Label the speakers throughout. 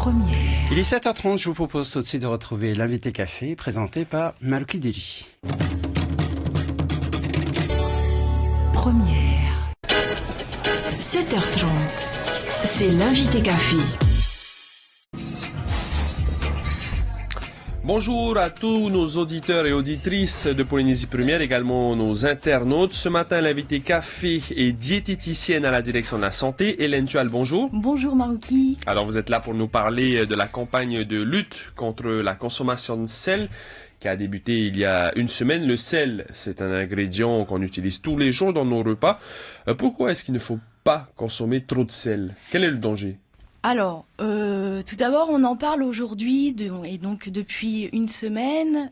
Speaker 1: Première.
Speaker 2: Il est 7h30, je vous propose tout de suite de retrouver l'invité café présenté par Malouki Deli.
Speaker 1: Première. 7h30, c'est l'invité café.
Speaker 3: Bonjour à tous nos auditeurs et auditrices de Polynésie Première, également nos internautes. Ce matin, l'invité café est diététicienne à la direction de la santé. Hélène Tual, bonjour.
Speaker 4: Bonjour Marouki.
Speaker 3: Alors vous êtes là pour nous parler de la campagne de lutte contre la consommation de sel qui a débuté il y a une semaine. Le sel, c'est un ingrédient qu'on utilise tous les jours dans nos repas. Pourquoi est-ce qu'il ne faut pas consommer trop de sel? Quel est le danger?
Speaker 4: Alors, tout d'abord, on en parle aujourd'hui et donc depuis une semaine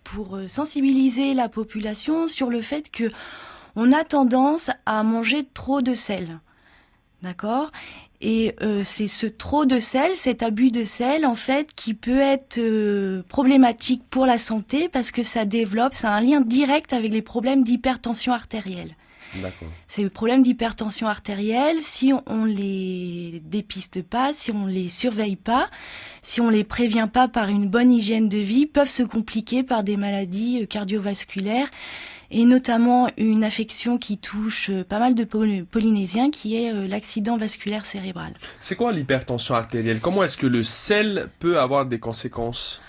Speaker 4: pour sensibiliser la population sur le fait que on a tendance à manger trop de sel, d'accord? Et c'est ce trop de sel, cet abus de sel en fait, qui peut être problématique pour la santé parce que ça a un lien direct avec les problèmes d'hypertension artérielle.
Speaker 3: D'accord.
Speaker 4: Ces problèmes d'hypertension artérielle, si on les dépiste pas, si on les surveille pas, si on les prévient pas par une bonne hygiène de vie, peuvent se compliquer par des maladies cardiovasculaires et notamment une affection qui touche pas mal de Polynésiens, qui est l'accident vasculaire cérébral.
Speaker 3: C'est quoi l'hypertension artérielle? Comment est-ce que le sel peut avoir des conséquences?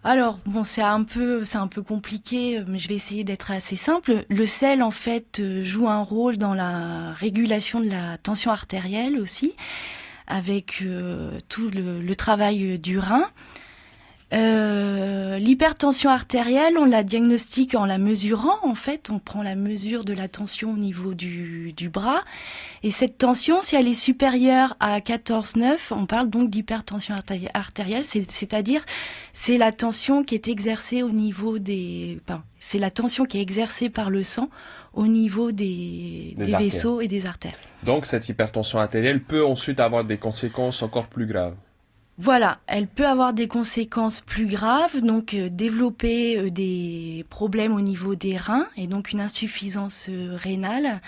Speaker 4: Alors, bon, c'est un peu compliqué, mais je vais essayer d'être assez simple. Le sel, en fait, joue un rôle dans la régulation de la tension artérielle aussi, avec tout le travail du rein. L'hypertension artérielle, on la diagnostique en la mesurant, en fait. On prend la mesure de la tension au niveau du bras. Et cette tension, si elle est supérieure à 14,9, on parle donc d'hypertension artérielle, c'est-à-dire c'est la tension qui est exercée au niveau c'est la tension qui est exercée par le sang au niveau des vaisseaux et des artères.
Speaker 3: Donc cette hypertension artérielle peut ensuite avoir des conséquences encore plus graves.
Speaker 4: Voilà, elle peut avoir des conséquences plus graves, donc développer des problèmes au niveau des reins et donc une insuffisance rénale,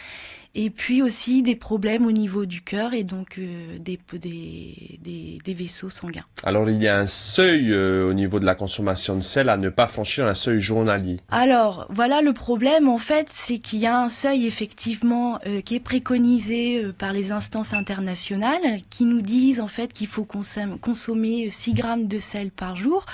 Speaker 4: et puis aussi des problèmes au niveau du cœur et donc des vaisseaux sanguins.
Speaker 3: Alors il y a un seuil au niveau de la consommation de sel à ne pas franchir, un seuil journalier.
Speaker 4: Alors voilà, le problème en fait, c'est qu'il y a un seuil effectivement qui est préconisé par les instances internationales qui nous disent en fait qu'il faut consommer 6 grammes de sel par jour.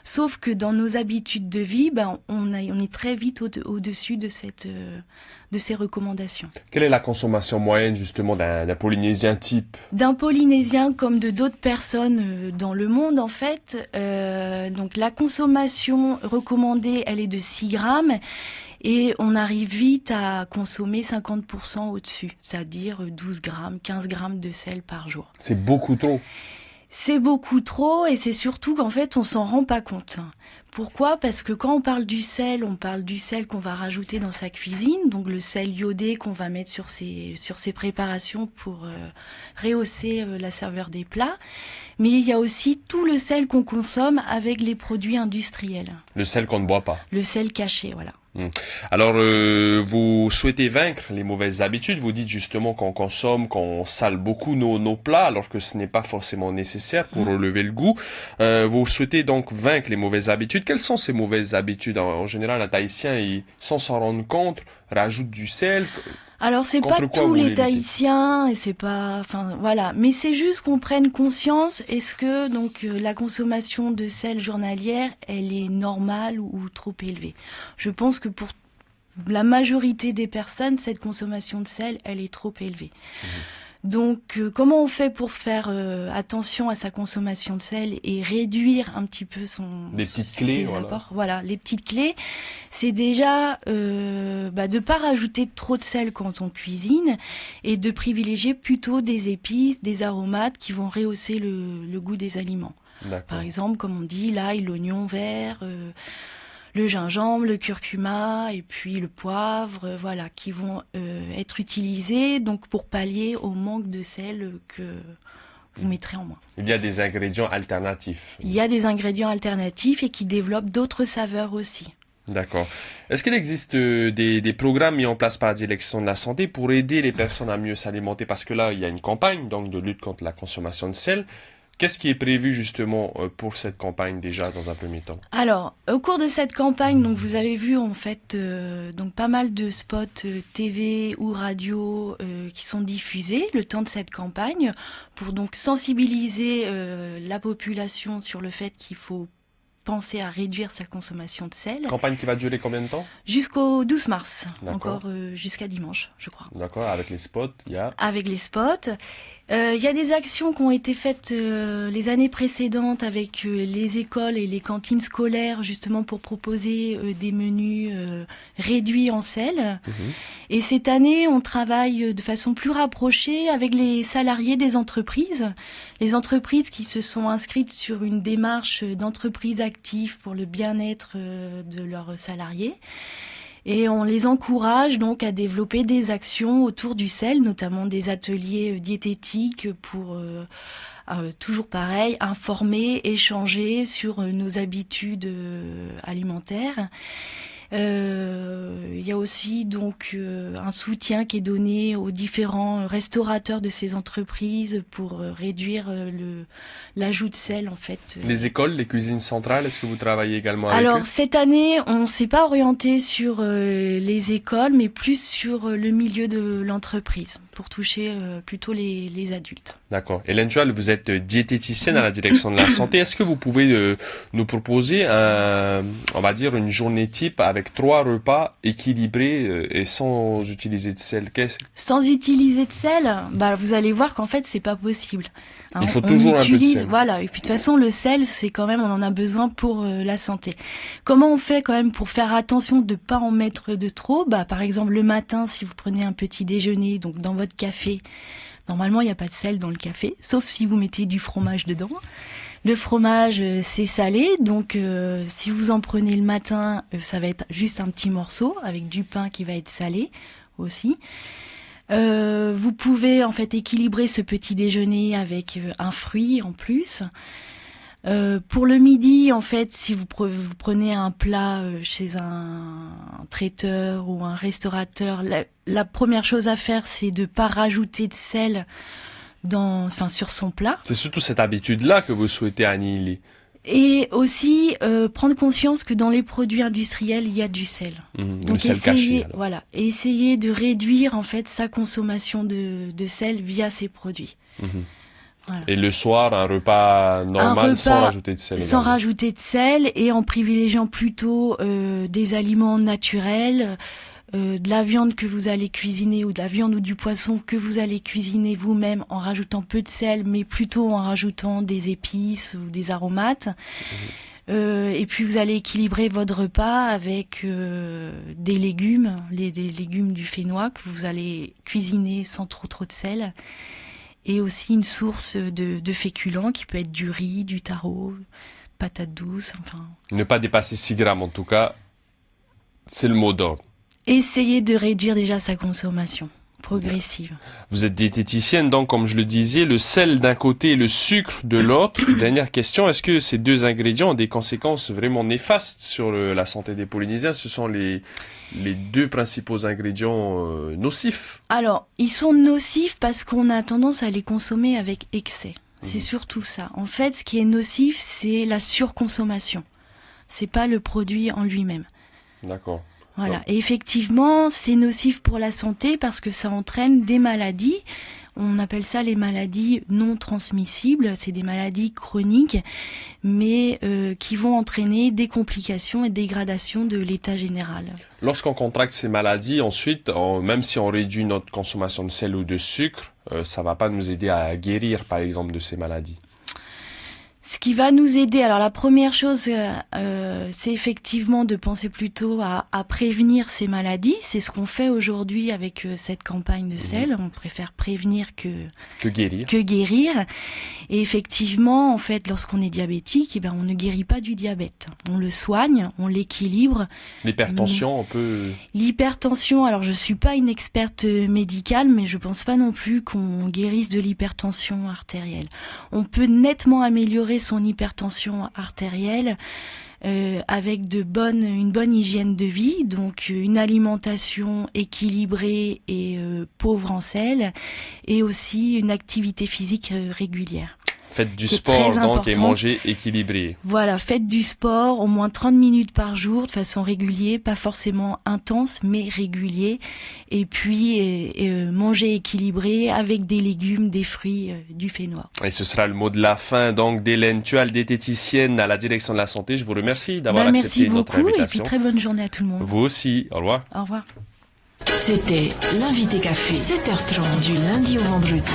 Speaker 4: Sauf que dans nos habitudes de vie, on est très vite au-dessus de ces recommandations.
Speaker 3: Quelle est la consommation moyenne justement d'un Polynésien type?
Speaker 4: D'un Polynésien comme de d'autres personnes dans le monde en fait. Donc la consommation recommandée, elle est de 6 grammes. Et on arrive vite à consommer 50% au-dessus, c'est-à-dire 12 grammes, 15 grammes de sel par jour.
Speaker 3: C'est beaucoup trop.
Speaker 4: C'est beaucoup trop et c'est surtout qu'en fait on s'en rend pas compte. Pourquoi? Parce que quand on parle du sel qu'on va rajouter dans sa cuisine, donc le sel iodé qu'on va mettre sur ses préparations pour rehausser la saveur des plats. Mais il y a aussi tout le sel qu'on consomme avec les produits industriels.
Speaker 3: Le sel qu'on ne boit pas.
Speaker 4: Le sel caché, voilà.
Speaker 3: Alors, vous souhaitez vaincre les mauvaises habitudes. Vous dites justement qu'on sale beaucoup nos plats, alors que ce n'est pas forcément nécessaire pour relever le goût. Vous souhaitez donc vaincre les mauvaises habitudes. Quelles sont ces mauvaises habitudes? En général, un Tahitien, sans s'en rendre compte, rajoute du sel.
Speaker 4: Alors c'est pas tous les Tahitiens et c'est pas, voilà, mais c'est juste qu'on prenne conscience. Est-ce que donc la consommation de sel journalière, elle est normale ou trop élevée? Je pense que pour la majorité des personnes, cette consommation de sel, elle est trop élevée. Donc, comment on fait pour faire attention à sa consommation de sel et réduire un petit peu ses apports? Voilà, les petites clés, c'est déjà de pas rajouter trop de sel quand on cuisine et de privilégier plutôt des épices, des aromates qui vont rehausser le goût des aliments. Par exemple, comme on dit, l'ail, l'oignon vert, le gingembre, le curcuma et puis le poivre, voilà, qui vont être utilisés donc pour pallier au manque de sel que vous mettrez en moins.
Speaker 3: Il y a des ingrédients alternatifs.
Speaker 4: Il y a des ingrédients alternatifs et qui développent d'autres saveurs aussi.
Speaker 3: D'accord. Est-ce qu'il existe des programmes mis en place par la direction de la santé pour aider les personnes à mieux s'alimenter? Parce que là, il y a une campagne donc de lutte contre la consommation de sel. Qu'est-ce qui est prévu justement pour cette campagne déjà dans un premier temps?
Speaker 4: Alors, au cours de cette campagne, donc vous avez vu en fait donc pas mal de spots TV ou radio qui sont diffusés le temps de cette campagne pour donc sensibiliser la population sur le fait qu'il faut penser à réduire sa consommation de sel.
Speaker 3: Campagne qui va durer combien de temps?
Speaker 4: Jusqu'au 12 mars,
Speaker 3: D'accord.
Speaker 4: encore jusqu'à dimanche, je crois.
Speaker 3: D'accord, avec les spots, il y a...
Speaker 4: Avec les spots. Il y a des actions qui ont été faites les années précédentes avec les écoles et les cantines scolaires, justement pour proposer des menus réduits en sel. Et cette année, on travaille de façon plus rapprochée avec les salariés des entreprises. Les entreprises qui se sont inscrites sur une démarche d'entreprise active pour le bien-être de leurs salariés. Et on les encourage donc à développer des actions autour du sel, notamment des ateliers diététiques pour, toujours pareil, informer, échanger sur nos habitudes alimentaires. Il y a aussi donc un soutien qui est donné aux différents restaurateurs de ces entreprises pour réduire l'ajout de sel en fait.
Speaker 3: Les écoles, les cuisines centrales, est-ce que vous travaillez également avec eux?
Speaker 4: Alors cette année, on s'est pas orienté sur les écoles, mais plus sur le milieu de l'entreprise pour toucher plutôt les adultes.
Speaker 3: D'accord. Hélène Joal, vous êtes diététicienne à la direction de la santé. Est-ce que vous pouvez nous proposer on va dire une journée type avec 3 repas équilibrés et sans utiliser de sel?
Speaker 4: Sans utiliser de sel, bah vous allez voir qu'en fait c'est pas possible. Hein,
Speaker 3: il faut toujours un peu de sel.
Speaker 4: Voilà. Et puis de toute façon le sel c'est quand même on en a besoin pour la santé. Comment on fait quand même pour faire attention de pas en mettre de trop? Bah par exemple le matin si vous prenez un petit déjeuner donc dans votre café. Normalement, il n'y a pas de sel dans le café, sauf si vous mettez du fromage dedans. Le fromage, c'est salé, donc si vous en prenez le matin, ça va être juste un petit morceau avec du pain qui va être salé aussi. Vous pouvez en fait équilibrer ce petit déjeuner avec un fruit en plus. Pour le midi, en fait, si vous prenez un plat chez un traiteur ou un restaurateur, la première chose à faire, c'est de pas rajouter de sel sur son plat.
Speaker 3: C'est surtout cette habitude-là que vous souhaitez annihiler.
Speaker 4: Et aussi prendre conscience que dans les produits industriels, il y a du sel.
Speaker 3: Donc
Speaker 4: Donc
Speaker 3: sel caché. Alors.
Speaker 4: Voilà, et essayer de réduire en fait sa consommation de sel via ces produits. Voilà.
Speaker 3: Et le soir, un repas normal sans rajouter de sel.
Speaker 4: Sans rajouter de sel et en privilégiant plutôt des aliments naturels, de la viande que vous allez cuisiner ou de la viande ou du poisson que vous allez cuisiner vous-même en rajoutant peu de sel, mais plutôt en rajoutant des épices ou des aromates. Et puis vous allez équilibrer votre repas avec des légumes, des légumes du Fénois que vous allez cuisiner sans trop de sel. Et aussi une source de féculents qui peut être du riz, du taro, patates douces, enfin...
Speaker 3: Ne pas dépasser 6 grammes en tout cas, c'est le mot d'ordre.
Speaker 4: Essayez de réduire déjà sa consommation progressive.
Speaker 3: Vous êtes diététicienne, donc comme je le disais, le sel d'un côté et le sucre de l'autre. Dernière question, est-ce que ces deux ingrédients ont des conséquences vraiment néfastes sur la santé des Polynésiens? Ce sont les deux principaux ingrédients nocifs.
Speaker 4: Alors, ils sont nocifs parce qu'on a tendance à les consommer avec excès. C'est surtout ça. En fait, ce qui est nocif, c'est la surconsommation. C'est pas le produit en lui-même.
Speaker 3: D'accord.
Speaker 4: Voilà. Et effectivement, c'est nocif pour la santé parce que ça entraîne des maladies. On appelle ça les maladies non transmissibles. C'est des maladies chroniques, mais qui vont entraîner des complications et dégradation de l'état général.
Speaker 3: Lorsqu'on contracte ces maladies, ensuite, même si on réduit notre consommation de sel ou de sucre, ça va pas nous aider à guérir, par exemple, de ces maladies.
Speaker 4: Ce qui va nous aider, alors la première chose, c'est effectivement de penser plutôt à prévenir ces maladies. C'est ce qu'on fait aujourd'hui avec cette campagne de sel. On préfère prévenir que guérir. Et effectivement, en fait, lorsqu'on est diabétique, on ne guérit pas du diabète. On le soigne, on l'équilibre.
Speaker 3: L'hypertension, on peut...
Speaker 4: L'hypertension, alors je suis pas une experte médicale, mais je pense pas non plus qu'on guérisse de l'hypertension artérielle. On peut nettement améliorer son hypertension artérielle avec une bonne hygiène de vie, donc une alimentation équilibrée et pauvre en sel, et aussi une activité physique régulière.
Speaker 3: Faites du
Speaker 4: qui est
Speaker 3: sport
Speaker 4: très
Speaker 3: donc et
Speaker 4: importante.
Speaker 3: mangez équilibré.
Speaker 4: Voilà, faites du sport au moins 30 minutes par jour de façon régulière, pas forcément intense mais régulier. Et puis mangez équilibré avec des légumes, des fruits, du fait noir.
Speaker 3: Et ce sera le mot de la fin donc d'Hélène Tual, diététicienne à la direction de la santé. Je vous remercie d'avoir accepté notre
Speaker 4: invitation. Merci beaucoup et
Speaker 3: invitation.
Speaker 4: puis très bonne journée à tout le monde.
Speaker 3: Vous aussi, au revoir.
Speaker 4: Au revoir.
Speaker 1: C'était l'invité café, 7h30 du lundi au vendredi.